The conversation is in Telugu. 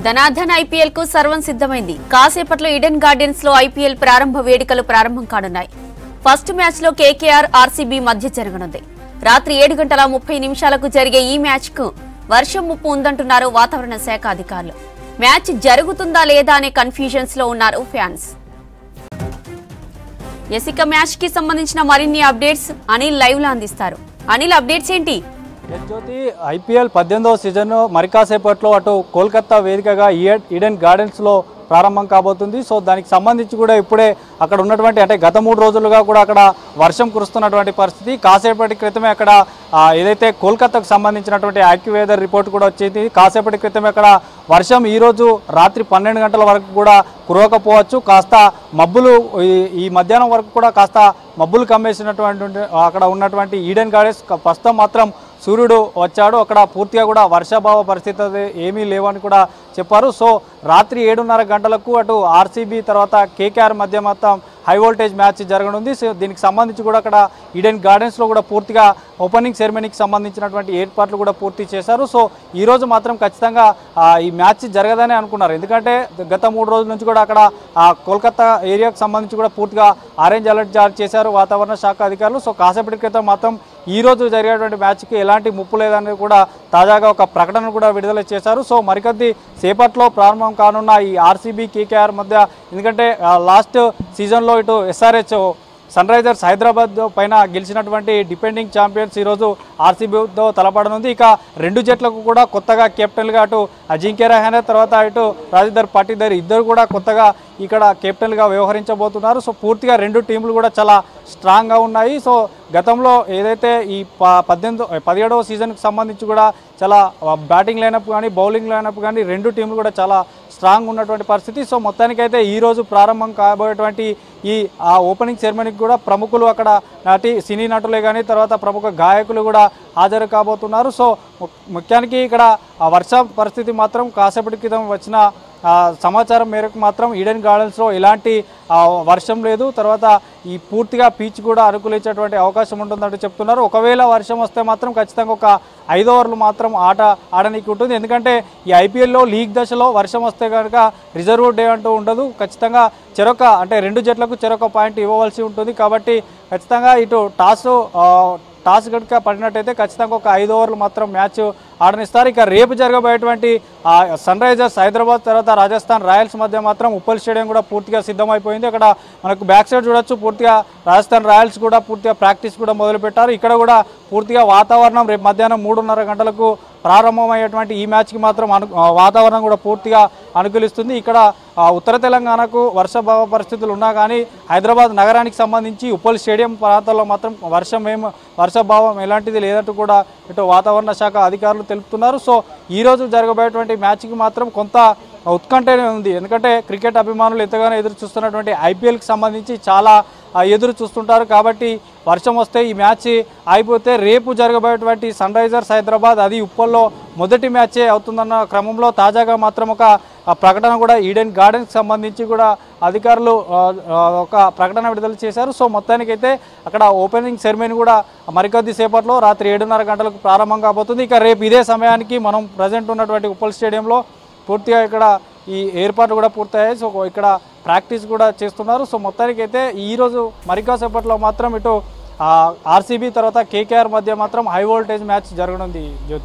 ధనాధన్ ఐపీఎల్ కు సర్వం సిద్ధమైంది. కాసేపట్లో ఈడెన్ గార్డెన్స్ లో ఐపీఎల్ ప్రారంభ వేడుకలు ప్రారంభం కానున్నాయి. ఫస్ట్ మ్యాచ్ లో కేకేఆర్ ఆర్సీబీ మధ్య జరగనుంది. రాత్రి 7:30 జరిగే ఈ మ్యాచ్ కు వర్షం ముప్పు ఉందంటున్నారు వాతావరణ శాఖ అధికారులు. మ్యాచ్ జరుగుతుందా లేదా అనే కన్ఫ్యూజన్స్ లో ఉన్నారు ఫ్యాన్స్. ఎసిక మ్యాచ్ కి సంబంధించిన మరిన్ని అప్డేట్స్ అనిల్ లైవ్ లో అందిస్తారు. అనిల్, అప్డేట్స్ ఏంటి? జ్యోతి, ఐపీఎల్ 18వ సీజన్ మరికాసేపట్లో అటు కోల్కతా వేదికగా ఈడెన్ గార్డెన్స్లో ప్రారంభం కాబోతుంది. సో దానికి సంబంధించి కూడా ఇప్పుడే అక్కడ ఉన్నటువంటి అంటే గత 3 రోజులుగా కూడా అక్కడ వర్షం కురుస్తున్నటువంటి పరిస్థితి. కాసేపటి క్రితమే అక్కడ ఏదైతే కోల్కతాకు సంబంధించినటువంటి యాక్యువేదర్ రిపోర్ట్ కూడా వచ్చింది. కాసేపటి క్రితమే అక్కడ వర్షం ఈరోజు రాత్రి 12 గంటల వరకు కూడా కురవకపోవచ్చు. కాస్త మబ్బులు ఈ మధ్యాహ్నం వరకు కూడా కాస్త మబ్బులు కమ్మేసినటువంటి అక్కడ ఉన్నటువంటి ఈడెన్ గార్డెన్స్ ప్రస్తుతం మాత్రం సూర్యుడు వచ్చాడు. అక్కడ పూర్తిగా కూడా వర్షాభావ పరిస్థితి ఏమీ లేవని కూడా చెప్పారు. సో రాత్రి 7:30 గంటలకు అటు ఆర్సీబీ తర్వాత కేకేఆర్ మధ్య మొత్తం హై వోల్టేజ్ మ్యాచ్ జరగనుంది. సో దీనికి సంబంధించి కూడా అక్కడ ఈడెన్ గార్డెన్స్లో కూడా పూర్తిగా ఓపెనింగ్ సెరమనీకి సంబంధించినటువంటి ఏర్పాట్లు కూడా పూర్తి చేశారు. సో ఈరోజు మాత్రం ఖచ్చితంగా ఈ మ్యాచ్ జరగదని అనుకున్నారు. ఎందుకంటే గత 3 రోజుల నుంచి కూడా అక్కడ కోల్కతా ఏరియాకు సంబంధించి కూడా పూర్తిగా ఆరెంజ్ అలర్ట్ జారీ చేశారు వాతావరణ శాఖ అధికారులు. సో కాసేపటి క్రితం మాత్రం ఈరోజు జరిగేటువంటి మ్యాచ్కి ఎలాంటి ముప్పు లేదని కూడా తాజాగా ఒక ప్రకటన కూడా విడుదల చేశారు. సో మరికొద్ది సేపట్లో ప్రారంభం కానున్న ఈ ఆర్సీబీ కేకేఆర్ మధ్య, ఎందుకంటే లాస్ట్ సీజన్లో ఇటు ఎస్ఆర్హెచ్ సన్ రైజర్స్ హైదరాబాద్ పైన గెలిచినటువంటి డిపెండింగ్ ఛాంపియన్స్ ఈరోజు ఆర్సీబీతో తలపడనుంది. ఇక 2 జట్లకు కూడా కొత్తగా కెప్టెన్గా అటు అజింక్య రహానే తర్వాత ఇటు రాజేందర్ పాటీదార్ ఇద్దరు కూడా కొత్తగా ఇక్కడ కెప్టెన్గా వ్యవహరించబోతున్నారు. సో పూర్తిగా 2 టీంలు కూడా చాలా స్ట్రాంగ్గా ఉన్నాయి. సో గతంలో ఏదైతే ఈ 17వ సీజన్కి సంబంధించి కూడా చాలా బ్యాటింగ్ లైనప్ కానీ బౌలింగ్ లైనప్ కానీ 2 టీంలు కూడా చాలా స్ట్రాంగ్ ఉన్నటువంటి పరిస్థితి. సో మొత్తానికైతే ఈరోజు ప్రారంభం కాబోయేటువంటి ఈ ఓపెనింగ్ సెరమనీకి కూడా ప్రముఖులు అక్కడ సినీ నటులే కానీ తర్వాత ప్రముఖ గాయకులు కూడా హాజరు కాబోతున్నారు. సో ముఖ్యానికి ఇక్కడ వర్ష పరిస్థితి మాత్రం కాసేపటి క్రితం వచ్చిన సమాచారం మేరకు మాత్రం ఈడెన్ గార్డెన్స్లో ఎలాంటి వర్షం లేదు. తర్వాత ఈ పూర్తిగా పిచ్ కూడా అనుకూలించేటువంటి అవకాశం ఉంటుందంటూ చెప్తున్నారు. ఒకవేళ వర్షం వస్తే మాత్రం ఖచ్చితంగా ఒక 5 ఓవర్లు మాత్రం ఆట ఆడడానికి ఉంటుంది. ఎందుకంటే ఈ ఐపీఎల్లో లీగ్ దశలో వర్షం వస్తే కనుక రిజర్వ్ డే అంటూ ఉండదు. ఖచ్చితంగా చెరొక అంటే 2 జట్లకు చెరొక పాయింట్ ఇవ్వవలసి ఉంటుంది. కాబట్టి ఖచ్చితంగా ఇటు టాస్ కనుక పడినట్టయితే ఖచ్చితంగా ఒక 5 ఓవర్లు మాత్రం మ్యాచ్ ఆడనిస్తారు. ఇక రేపు జరగబోయేటువంటి సన్ రైజర్స్ హైదరాబాద్ తర్వాత రాజస్థాన్ రాయల్స్ మధ్య మాత్రం ఉప్పల్ స్టేడియం కూడా పూర్తిగా సిద్ధమైపోయింది. అక్కడ మనకు బ్యాక్ సైడ్ చూడొచ్చు, పూర్తిగా రాజస్థాన్ రాయల్స్ కూడా పూర్తిగా ప్రాక్టీస్ కూడా మొదలుపెట్టారు. ఇక్కడ కూడా పూర్తిగా వాతావరణం రేపు మధ్యాహ్నం 3:30 గంటలకు ప్రారంభమయ్యేటువంటి ఈ మ్యాచ్కి మాత్రం వాతావరణం కూడా పూర్తిగా అనుకూలిస్తుంది. ఇక్కడ ఉత్తర తెలంగాణకు వర్షాభావ పరిస్థితులు ఉన్నా కానీ హైదరాబాద్ నగరానికి సంబంధించి ఉప్పల్ స్టేడియం ప్రాంతాల్లో మాత్రం వర్షాభావం ఎలాంటిది లేదంటూ కూడా ఇటు వాతావరణ శాఖ అధికారులు తెలుపుతున్నారు. సో ఈరోజు జరగబోయేటువంటి మ్యాచ్కి మాత్రం కొంత ఉత్కంఠనే ఉంది. ఎందుకంటే క్రికెట్ అభిమానులు ఎంతగానో ఎదురు చూస్తున్నటువంటి ఐపీఎల్కి సంబంధించి చాలా ఎదురు చూస్తుంటారు. కాబట్టి వర్షం వస్తే ఈ మ్యాచ్ అయిపోతే రేపు జరగబోయేటువంటి సన్ రైజర్స్ హైదరాబాద్ అది ఉప్పల్లో మొదటి మ్యాచే అవుతుందన్న క్రమంలో తాజాగా మాత్రం ఒక ప్రకటన కూడా ఈడెన్ గార్డెన్స్కి సంబంధించి కూడా అధికారులు ఒక ప్రకటన విడుదల చేశారు. సో మొత్తానికైతే అక్కడ ఓపెనింగ్ సెరమనీ కూడా మరికొద్ది సేపట్లో రాత్రి 7:30 గంటలకు ప్రారంభం కాబోతుంది. ఇక రేపు ఇదే సమయానికి మనం ప్రజెంట్ ఉన్నటువంటి ఉప్పల్ స్టేడియంలో పూర్తిగా ఇక్కడ ఈ ఏర్పాట్లు కూడా పూర్తయ్యాయి. సో ఇక్కడ ప్రాక్టీస్ కూడా చేస్తున్నారు. సో మొత్తానికైతే ఈరోజు మరికాసేపట్లో మాత్రం ఇటు ఆర్సీబీ తర్వాత కేకేఆర్ మధ్య మాత్రం హై వోల్టేజ్ మ్యాచ్ జరగనుంది. జ్యోతి.